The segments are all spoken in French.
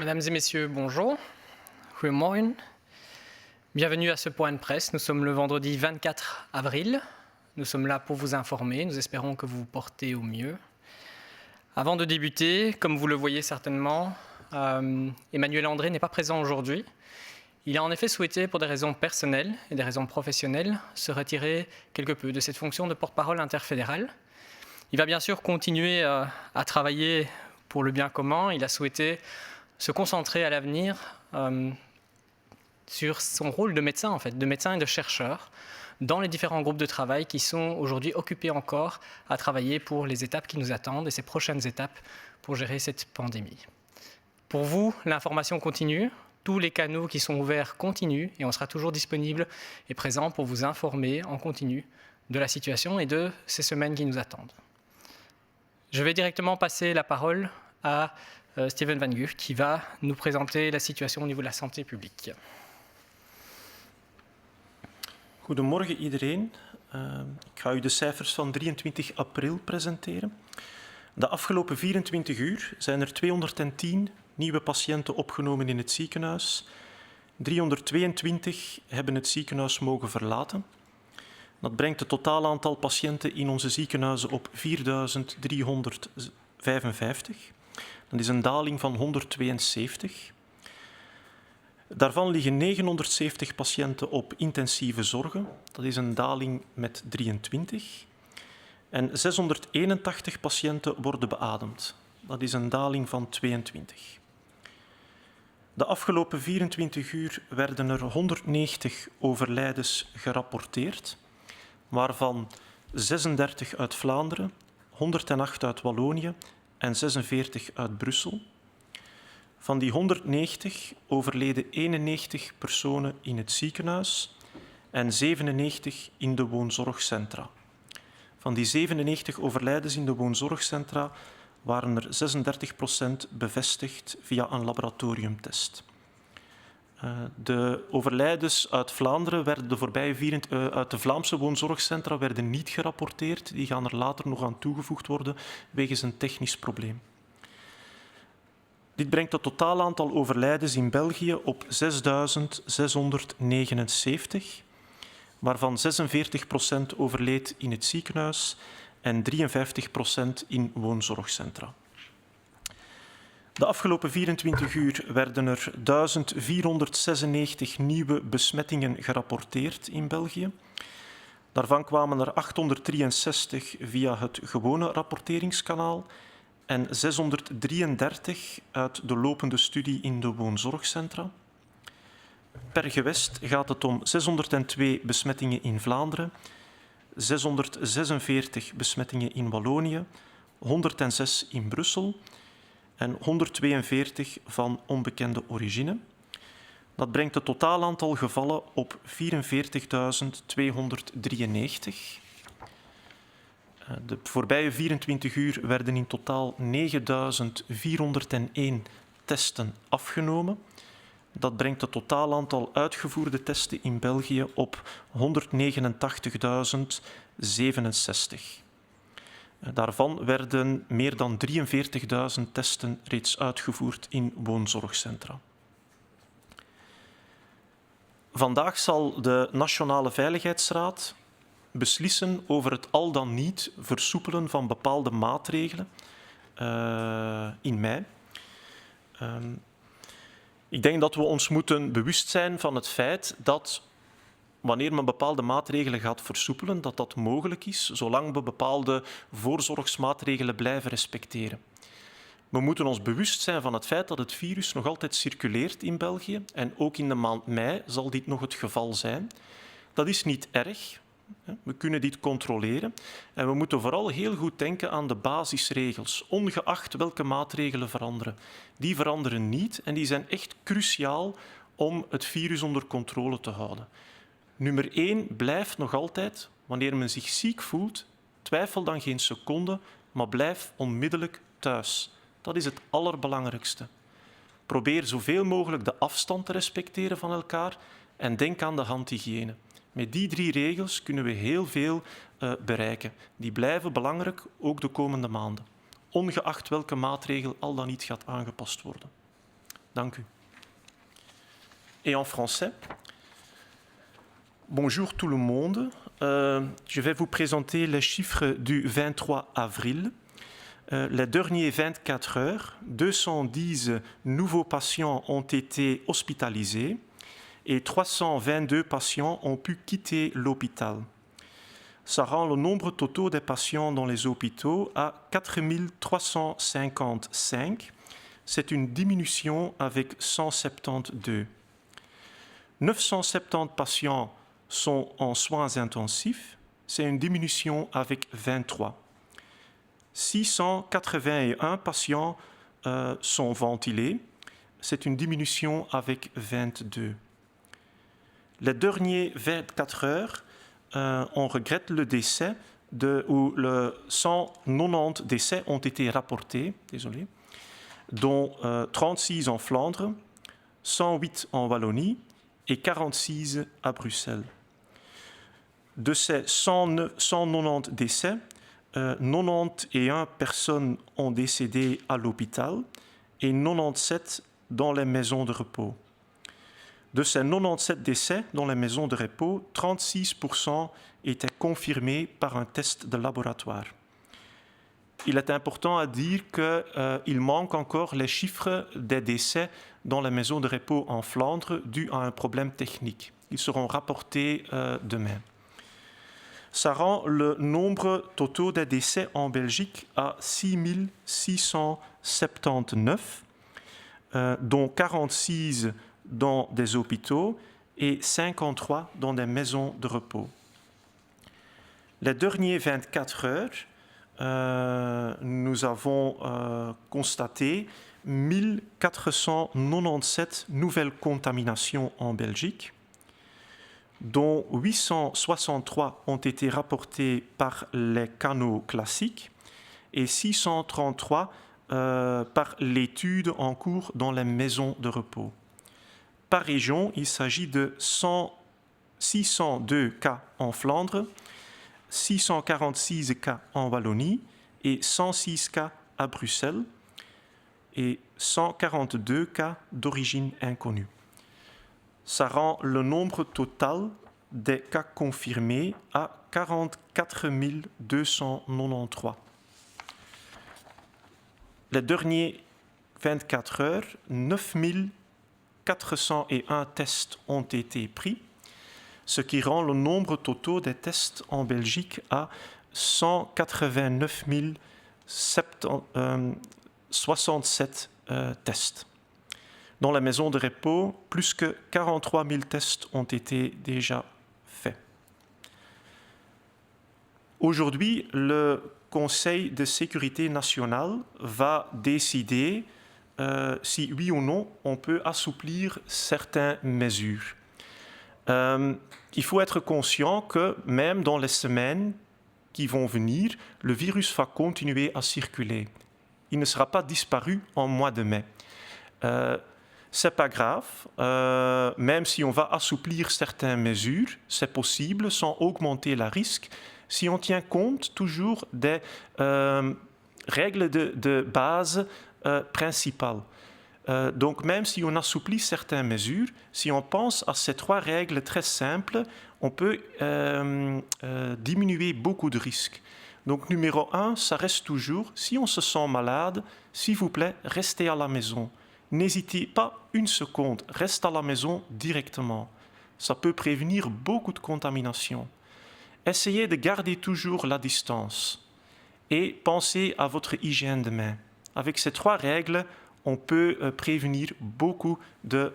Mesdames et messieurs, bonjour. Goedemorgen. Bienvenue à ce point de presse. Nous sommes le vendredi 24 avril. Nous sommes là pour vous informer. Nous espérons que vous vous portez au mieux. Avant de débuter, comme vous le voyez certainement, Emmanuel André n'est pas présent aujourd'hui. Il a en effet souhaité, pour des raisons personnelles et des raisons professionnelles, se retirer quelque peu de cette fonction de porte-parole interfédéral. Il va bien sûr continuer à travailler pour le bien commun. Il a souhaité se concentrer à l'avenir sur son rôle de médecin, en fait, de médecin et de chercheur dans les différents groupes de travail qui sont aujourd'hui occupés encore à travailler pour les étapes qui nous attendent et ces prochaines étapes pour gérer cette pandémie. Pour vous, l'information continue. Tous les canaux qui sont ouverts continuent et on sera toujours disponible et présent pour vous informer en continu de la situation et de ces semaines qui nous attendent. Je vais directement passer la parole à Steven Van Gucht qui va nous présenter la situation au niveau de la santé publique. Goedemorgen iedereen. Ik ga u de cijfers van 23 april presenteren. De afgelopen 24 uur zijn er 210 nieuwe patiënten opgenomen in het ziekenhuis. 322 hebben het ziekenhuis mogen verlaten. Dat brengt het totaal aantal patiënten in onze ziekenhuizen op 4.355. Dat is een daling van 172. Daarvan liggen 970 patiënten op intensieve zorgen. Dat is een daling met 23. En 681 patiënten worden beademd. Dat is een daling van 22. De afgelopen 24 uur werden er 190 overlijdens gerapporteerd, waarvan 36 uit Vlaanderen, 108 uit Wallonië en 46 uit Brussel. Van die 190 overleden 91 personen in het ziekenhuis en 97 in de woonzorgcentra. Van die 97 overlijdens in de woonzorgcentra waren er 36% bevestigd via een laboratoriumtest. De overlijdens uit Vlaanderen werden uit de Vlaamse woonzorgcentra werden niet gerapporteerd. Die gaan er later nog aan toegevoegd worden wegens een technisch probleem. Dit brengt het totaal aantal overlijdens in België op 6.679, waarvan 46% overleed in het ziekenhuis en 53% in woonzorgcentra. De afgelopen 24 uur werden er 1496 nieuwe besmettingen gerapporteerd in België. Daarvan kwamen er 863 via het gewone rapporteringskanaal en 633 uit de lopende studie in de woonzorgcentra. Per gewest gaat het om 602 besmettingen in Vlaanderen, 646 besmettingen in Wallonië, 106 in Brussel en 142 van onbekende origine. Dat brengt het totaal aantal gevallen op 44.293. De voorbije 24 uur werden in totaal 9.401 testen afgenomen. Dat brengt het totaal aantal uitgevoerde testen in België op 189.067. Daarvan werden meer dan 43.000 testen reeds uitgevoerd in woonzorgcentra. Vandaag zal de Nationale Veiligheidsraad beslissen over het al dan niet versoepelen van bepaalde maatregelen in mei. Ik denk dat we ons moeten bewust zijn van het feit dat wanneer men bepaalde maatregelen gaat versoepelen, dat dat mogelijk is, zolang we bepaalde voorzorgsmaatregelen blijven respecteren. We moeten ons bewust zijn van het feit dat het virus nog altijd circuleert in België en ook in de maand mei zal dit nog het geval zijn. Dat is niet erg. We kunnen dit controleren en we moeten vooral heel goed denken aan de basisregels, ongeacht welke maatregelen veranderen. Die veranderen niet en die zijn echt cruciaal om het virus onder controle te houden. Nummer 1 blijft nog altijd, wanneer men zich ziek voelt, twijfel dan geen seconde, maar blijf onmiddellijk thuis. Dat is het allerbelangrijkste. Probeer zoveel mogelijk de afstand te respecteren van elkaar en denk aan de handhygiëne. Met die 3 regels kunnen we heel veel bereiken. Die blijven belangrijk, ook de komende maanden. Ongeacht welke maatregel al dan niet gaat aangepast worden. Dank u. Et en français. Bonjour tout le monde. Je vais vous présenter les chiffres du 23 avril. Les dernières 24 heures, 210 nouveaux patients ont été hospitalisés et 322 patients ont pu quitter l'hôpital. Ça rend le nombre total des patients dans les hôpitaux à 4 355. C'est une diminution avec 172. 970 patients sont en soins intensifs. C'est une diminution avec 23. 681 patients sont ventilés. C'est une diminution avec 22. Les dernières 24 heures, on regrette le décès où 190 décès ont été rapportés, dont 36 en Flandre, 108 en Wallonie et 46 à Bruxelles. De ces 190 décès, 91 personnes ont décédé à l'hôpital et 97 dans les maisons de repos. De ces 97 décès dans les maisons de repos, 36% étaient confirmés par un test de laboratoire. Il est important à dire qu'il manque encore les chiffres des décès dans les maisons de repos en Flandre dû à un problème technique. Ils seront rapportés demain. Ça rend le nombre total des décès en Belgique à 6 679, dont 46 dans des hôpitaux et 53 dans des maisons de repos. Les dernières 24 heures, nous avons constaté 1497 nouvelles contaminations en Belgique, dont 863 ont été rapportés par les canaux classiques et 633 par l'étude en cours dans les maisons de repos. Par région, il s'agit de 602 cas en Flandre, 646 cas en Wallonie et 106 cas à Bruxelles et 142 cas d'origine inconnue. Ça rend le nombre total des cas confirmés à 44 293. Les dernières 24 heures, 9 401 tests ont été pris, ce qui rend le nombre total des tests en Belgique à 189 067 tests. Dans la maison de repos, plus que 43 000 tests ont été déjà faits. Aujourd'hui, le Conseil de sécurité nationale va décider si oui ou non on peut assouplir certaines mesures. Il faut être conscient que même dans les semaines qui vont venir, le virus va continuer à circuler. Il ne sera pas disparu en mois de mai. C'est pas grave, même si on va assouplir certaines mesures, c'est possible sans augmenter le risque, si on tient compte toujours des règles de base principales. Donc même si on assouplit certaines mesures, si on pense à ces 3 règles très simples, on peut diminuer beaucoup de risques. Donc numéro 1, ça reste toujours, si on se sent malade, s'il vous plaît, restez à la maison. N'hésitez pas une seconde, reste à la maison directement. Ça peut prévenir beaucoup de contamination. Essayez de garder toujours la distance et pensez à votre hygiène de main. Avec ces 3 règles, on peut prévenir beaucoup de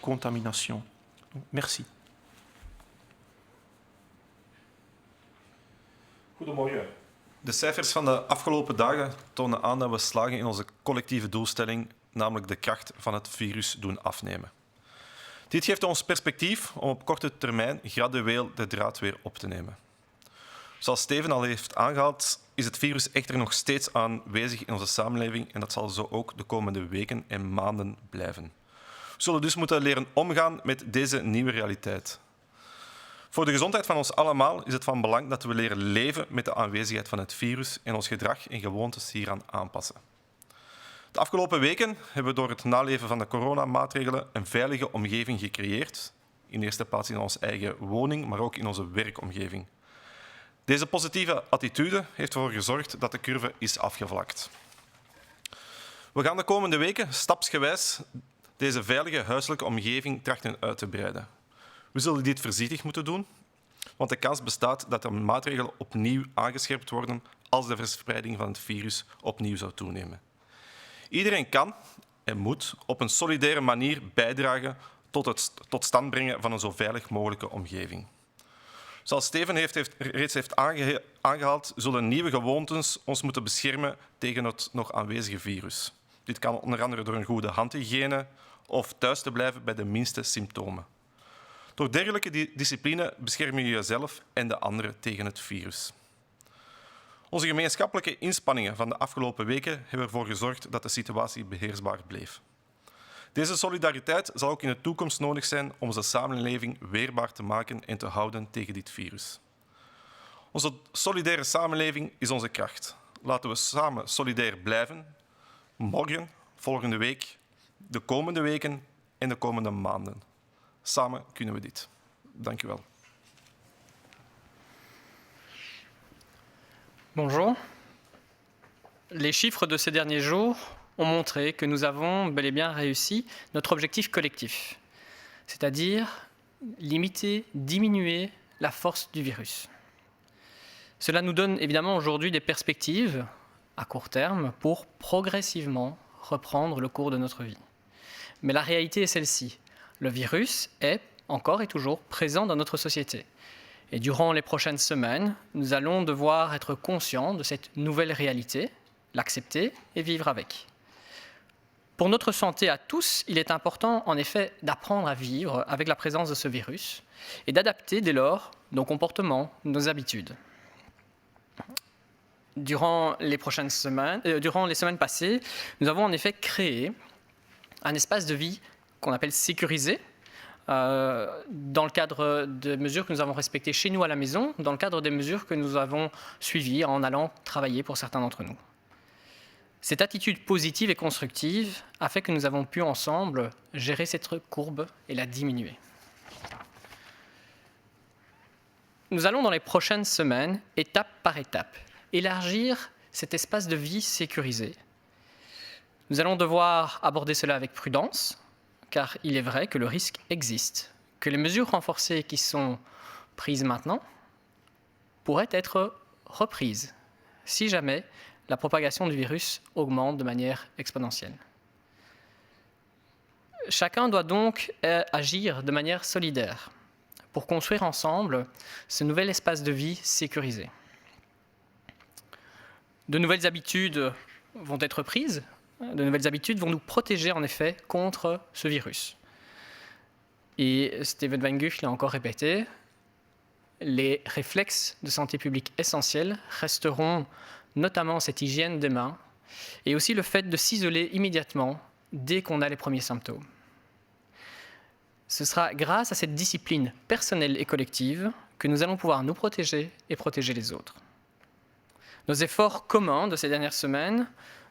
contamination. Merci. Goedemorgen. De cijfers van de afgelopen dagen tonen aan dat we slagen in onze collectieve doelstelling, namelijk de kracht van het virus doen afnemen. Dit geeft ons perspectief om op korte termijn gradueel de draad weer op te nemen. Zoals Steven al heeft aangehaald, is het virus echter nog steeds aanwezig in onze samenleving en dat zal zo ook de komende weken en maanden blijven. We zullen dus moeten leren omgaan met deze nieuwe realiteit. Voor de gezondheid van ons allemaal is het van belang dat we leren leven met de aanwezigheid van het virus en ons gedrag en gewoontes hieraan aanpassen. De afgelopen weken hebben we door het naleven van de coronamaatregelen een veilige omgeving gecreëerd. In eerste plaats in onze eigen woning, maar ook in onze werkomgeving. Deze positieve attitude heeft ervoor gezorgd dat de curve is afgevlakt. We gaan de komende weken stapsgewijs deze veilige huiselijke omgeving trachten uit te breiden. We zullen dit voorzichtig moeten doen, want de kans bestaat dat de maatregelen opnieuw aangescherpt worden als de verspreiding van het virus opnieuw zou toenemen. Iedereen kan en moet op een solidaire manier bijdragen tot het tot stand brengen van een zo veilig mogelijke omgeving. Zoals Steven reeds heeft aangehaald, zullen nieuwe gewoontes ons moeten beschermen tegen het nog aanwezige virus. Dit kan onder andere door een goede handhygiëne of thuis te blijven bij de minste symptomen. Door dergelijke discipline bescherm je jezelf en de anderen tegen het virus. Onze gemeenschappelijke inspanningen van de afgelopen weken hebben ervoor gezorgd dat de situatie beheersbaar bleef. Deze solidariteit zal ook in de toekomst nodig zijn om onze samenleving weerbaar te maken en te houden tegen dit virus. Onze solidaire samenleving is onze kracht. Laten we samen solidair blijven, morgen, volgende week, de komende weken en de komende maanden. Samen kunnen we dit. Dank u wel. Bonjour. Les chiffres de ces derniers jours ont montré que nous avons bel et bien réussi notre objectif collectif, c'est-à-dire limiter, diminuer la force du virus. Cela nous donne évidemment aujourd'hui des perspectives à court terme pour progressivement reprendre le cours de notre vie. Mais la réalité est celle-ci. Le virus est encore et toujours présent dans notre société. Et durant les prochaines semaines, nous allons devoir être conscients de cette nouvelle réalité, l'accepter et vivre avec. Pour notre santé à tous, il est important en effet d'apprendre à vivre avec la présence de ce virus et d'adapter dès lors nos comportements, nos habitudes. Durant les semaines passées, nous avons en effet créé un espace de vie qu'on appelle sécurisé, dans le cadre des mesures que nous avons respectées chez nous à la maison, dans le cadre des mesures que nous avons suivies en allant travailler pour certains d'entre nous. Cette attitude positive et constructive a fait que nous avons pu ensemble gérer cette courbe et la diminuer. Nous allons dans les prochaines semaines, étape par étape, élargir cet espace de vie sécurisé. Nous allons devoir aborder cela avec prudence, car il est vrai que le risque existe, que les mesures renforcées qui sont prises maintenant pourraient être reprises si jamais la propagation du virus augmente de manière exponentielle. Chacun doit donc agir de manière solidaire pour construire ensemble ce nouvel espace de vie sécurisé. De nouvelles habitudes vont être prises. De nouvelles habitudes vont nous protéger en effet contre ce virus. Et Steven Van Gucht l'a encore répété, les réflexes de santé publique essentiels resteront notamment cette hygiène des mains et aussi le fait de s'isoler immédiatement dès qu'on a les premiers symptômes. Ce sera grâce à cette discipline personnelle et collective que nous allons pouvoir nous protéger et protéger les autres. Nos efforts communs de ces dernières semaines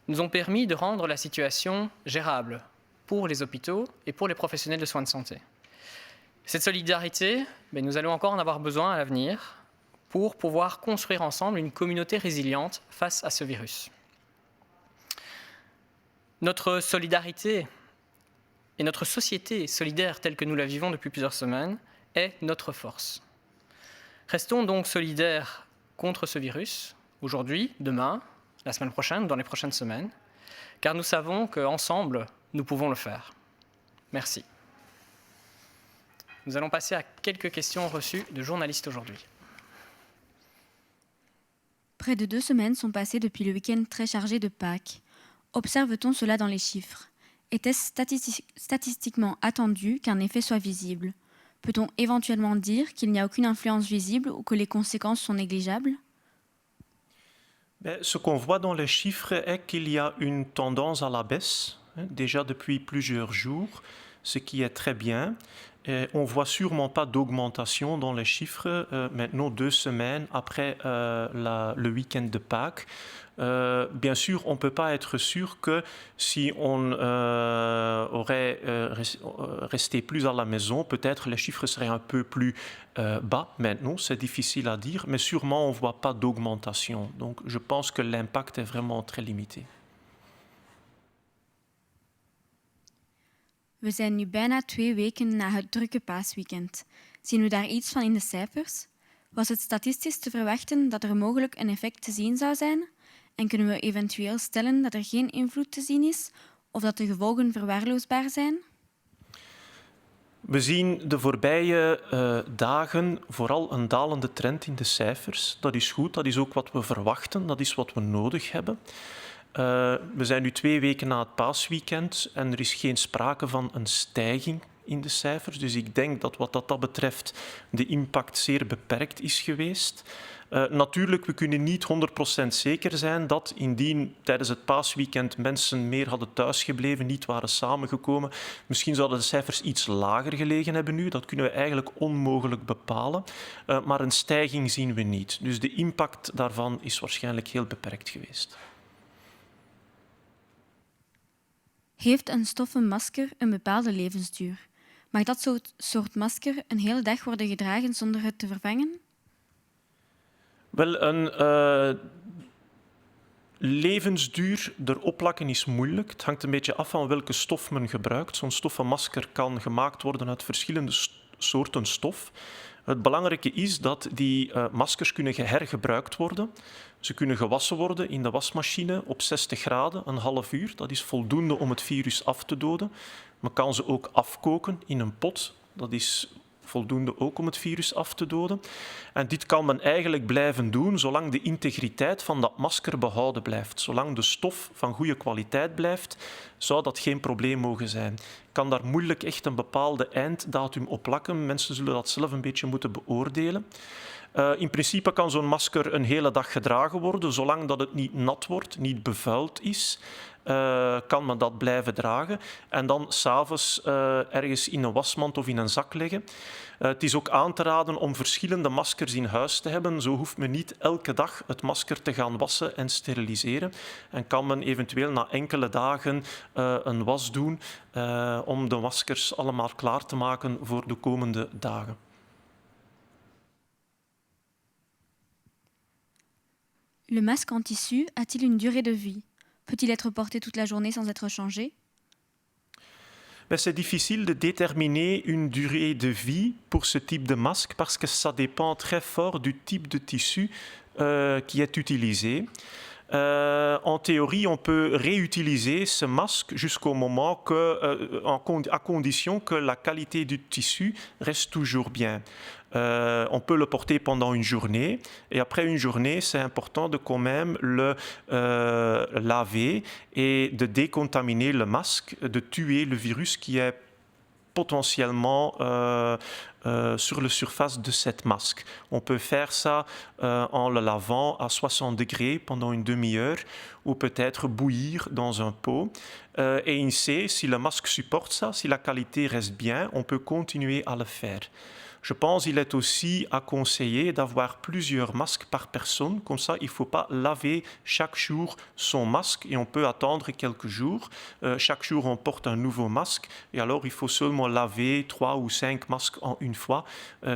nous ont permis de rendre la situation gérable pour les hôpitaux et pour les professionnels de soins de santé. Cette solidarité, nous allons encore en avoir besoin à l'avenir pour pouvoir construire ensemble une communauté résiliente face à ce virus. Notre solidarité et notre société solidaire telle que nous la vivons depuis plusieurs semaines est notre force. Restons donc solidaires contre ce virus, aujourd'hui, demain, la semaine prochaine, dans les prochaines semaines, car nous savons qu'ensemble, nous pouvons le faire. Merci. Nous allons passer à quelques questions reçues de journalistes aujourd'hui. Près de 2 semaines sont passées depuis le week-end très chargé de Pâques. Observe-t-on cela dans les chiffres ? Était-ce statistiquement attendu qu'un effet soit visible ? Peut-on éventuellement dire qu'il n'y a aucune influence visible ou que les conséquences sont négligeables ? Ce qu'on voit dans les chiffres est qu'il y a une tendance à la baisse, déjà depuis plusieurs jours, ce qui est très bien. on ne voit sûrement pas d'augmentation dans les chiffres maintenant 2 semaines après le week-end de Pâques. Bien sûr, on ne peut pas être sûr que si on aurait resté plus à la maison, peut-être les chiffres seraient un peu plus bas maintenant, c'est difficile à dire, mais sûrement on ne voit pas d'augmentation. Donc je pense que l'impact est vraiment très limité. We zijn nu bijna 2 weken na het drukke paasweekend. Zien we daar iets van in de cijfers? Was het statistisch te verwachten dat er mogelijk een effect te zien zou zijn? En kunnen we eventueel stellen dat er geen invloed te zien is of dat de gevolgen verwaarloosbaar zijn? We zien de voorbije dagen vooral een dalende trend in de cijfers. Dat is goed, dat is ook wat we verwachten, dat is wat we nodig hebben. We zijn nu 2 weken na het paasweekend en er is geen sprake van een stijging in de cijfers. Dus ik denk dat wat dat betreft de impact zeer beperkt is geweest. Natuurlijk, we kunnen niet 100% zeker zijn dat indien tijdens het paasweekend mensen meer hadden thuisgebleven, niet waren samengekomen, misschien zouden de cijfers iets lager gelegen hebben nu. Dat kunnen we eigenlijk onmogelijk bepalen. Maar een stijging zien we niet. Dus de impact daarvan is waarschijnlijk heel beperkt geweest. Heeft een stoffen masker een bepaalde levensduur? Mag dat soort masker een hele dag worden gedragen zonder het te vervangen? Wel, een levensduur erop plakken is moeilijk. Het hangt een beetje af van welke stof men gebruikt. Zo'n stoffen masker kan gemaakt worden uit verschillende soorten stof. Het belangrijke is dat die maskers kunnen hergebruikt worden. Ze kunnen gewassen worden in de wasmachine op 60 graden, een half uur. Dat is voldoende om het virus af te doden. Men kan ze ook afkoken in een pot. Dat is voldoende ook om het virus af te doden. En dit kan men eigenlijk blijven doen zolang de integriteit van dat masker behouden blijft. Zolang de stof van goede kwaliteit blijft, zou dat geen probleem mogen zijn. Ik kan daar moeilijk echt een bepaalde einddatum op plakken. Mensen zullen dat zelf een beetje moeten beoordelen. In principe kan zo'n masker een hele dag gedragen worden, zolang dat het niet nat wordt, niet bevuild is. Kan men dat blijven dragen en dan 's avonds ergens in een wasmand of in een zak leggen. Het is ook aan te raden om verschillende maskers in huis te hebben. Zo hoeft men niet elke dag het masker te gaan wassen en steriliseren. En kan men eventueel na enkele dagen een was doen om de maskers allemaal klaar te maken voor de komende dagen. Le masque en tissu a-t-il une durée de vie? Peut-il être porté toute la journée sans être changé? C'est difficile de déterminer une durée de vie pour ce type de masque parce que ça dépend très fort du type de tissu qui est utilisé. En théorie, on peut réutiliser ce masque jusqu'au moment à condition que la qualité du tissu reste toujours bien. On peut le porter pendant une journée et après une journée, c'est important de quand même le laver et de décontaminer le masque, de tuer le virus qui est potentiellement sur la surface de cette masque. On peut faire ça en le lavant à 60 degrés pendant une demi-heure ou peut-être bouillir dans un pot. Et ainsi, si le masque supporte ça, si la qualité reste bien, on peut continuer à le faire. Je pense qu'il est aussi à conseiller d'avoir plusieurs masques par personne. Comme ça, il ne faut pas laver chaque jour son masque et on peut attendre quelques jours. Chaque jour, on porte un nouveau masque et alors il faut seulement laver 3 ou 5 masques en une fois.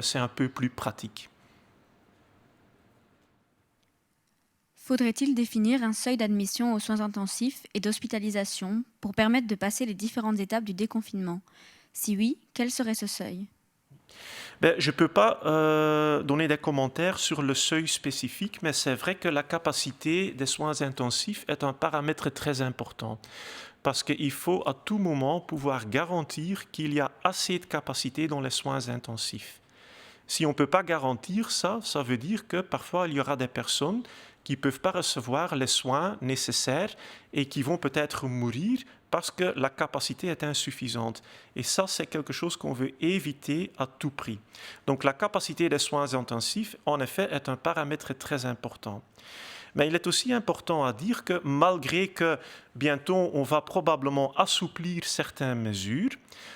C'est un peu plus pratique. Faudrait-il définir un seuil d'admission aux soins intensifs et d'hospitalisation pour permettre de passer les différentes étapes du déconfinement? Si oui, quel serait ce seuil? Je ne peux pas donner des commentaires sur le seuil spécifique, mais c'est vrai que la capacité des soins intensifs est un paramètre très important. Parce qu'il faut à tout moment pouvoir garantir qu'il y a assez de capacité dans les soins intensifs. Si on ne peut pas garantir ça, ça veut dire que parfois il y aura des personnes qui ne peuvent pas recevoir les soins nécessaires et qui vont peut-être mourir parce que la capacité est insuffisante. Et ça, c'est quelque chose qu'on veut éviter à tout prix. Donc la capacité des soins intensifs, en effet, est un paramètre très important. Mais il est aussi important à dire que malgré que bientôt on va probablement assouplir certaines mesures,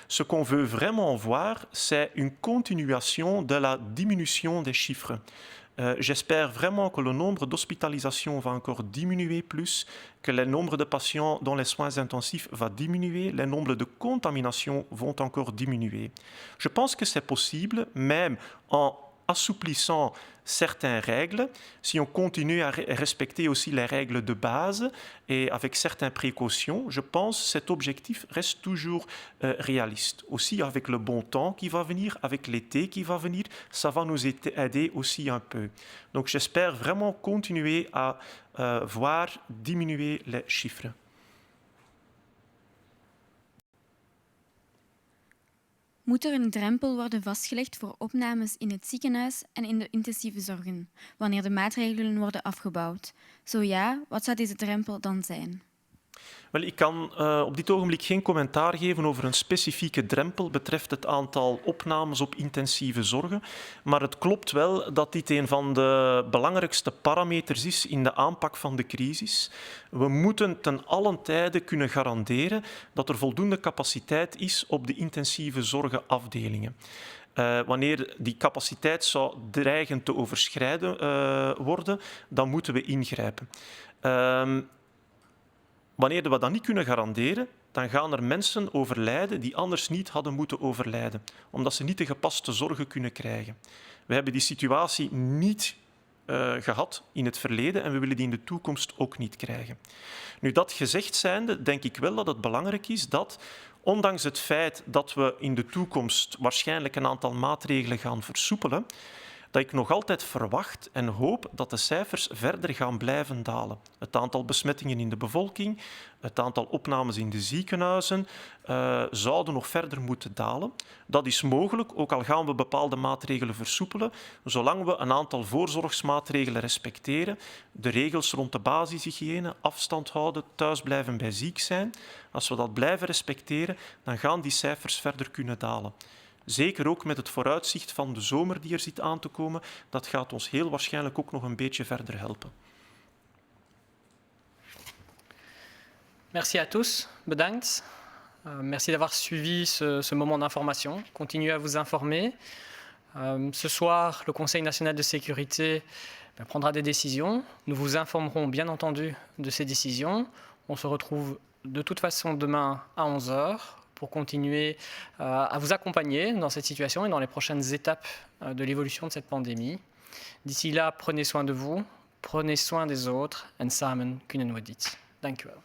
ce qu'on veut vraiment voir, c'est une continuation de la diminution des chiffres. J'espère vraiment que le nombre d'hospitalisations va encore diminuer plus, que le nombre de patients dans les soins intensifs va diminuer, le nombre de contaminations vont encore diminuer. Je pense que c'est possible, même en assouplissant certaines règles, si on continue à respecter aussi les règles de base et avec certaines précautions, je pense que cet objectif reste toujours réaliste. Aussi avec le bon temps qui va venir, avec l'été qui va venir, ça va nous aider aussi un peu. Donc j'espère vraiment continuer à voir diminuer les chiffres. Moet er een drempel worden vastgelegd voor opnames in het ziekenhuis en in de intensieve zorgen, wanneer de maatregelen worden afgebouwd? Zo ja, wat zou deze drempel dan zijn? Wel, ik kan op dit ogenblik geen commentaar geven over een specifieke drempel betreft het aantal opnames op intensieve zorgen. Maar het klopt wel dat dit een van de belangrijkste parameters is in de aanpak van de crisis. We moeten ten allen tijde kunnen garanderen dat er voldoende capaciteit is op de intensieve zorgenafdelingen. Wanneer die capaciteit zou dreigen te overschreden worden, dan moeten we ingrijpen. Wanneer we dat niet kunnen garanderen, dan gaan er mensen overlijden die anders niet hadden moeten overlijden, omdat ze niet de gepaste zorgen kunnen krijgen. We hebben die situatie niet gehad in het verleden en we willen die in de toekomst ook niet krijgen. Nu, dat gezegd zijnde, denk ik wel dat het belangrijk is dat, ondanks het feit dat we in de toekomst waarschijnlijk een aantal maatregelen gaan versoepelen, dat ik nog altijd verwacht en hoop dat de cijfers verder gaan blijven dalen. Het aantal besmettingen in de bevolking, het aantal opnames in de ziekenhuizen zouden nog verder moeten dalen. Dat is mogelijk, ook al gaan we bepaalde maatregelen versoepelen, zolang we een aantal voorzorgsmaatregelen respecteren, de regels rond de basishygiëne, afstand houden, thuisblijven bij ziek zijn. Als we dat blijven respecteren, dan gaan die cijfers verder kunnen dalen. Zeker ook met het vooruitzicht van de zomer die er zit aan te komen, dat gaat ons heel waarschijnlijk ook nog een beetje verder helpen. Merci à tous, bedankt. Merci d'avoir suivi ce moment d'information. Continuez à vous informer. Ce soir, le Conseil national de sécurité prendra des décisions. Nous vous informerons bien entendu de ces décisions. On se retrouve de toute façon demain à 11h. Pour continuer à vous accompagner dans cette situation et dans les prochaines étapes de l'évolution de cette pandémie. D'ici là, prenez soin de vous, prenez soin des autres en samen kunnen we dit. Dank u wel.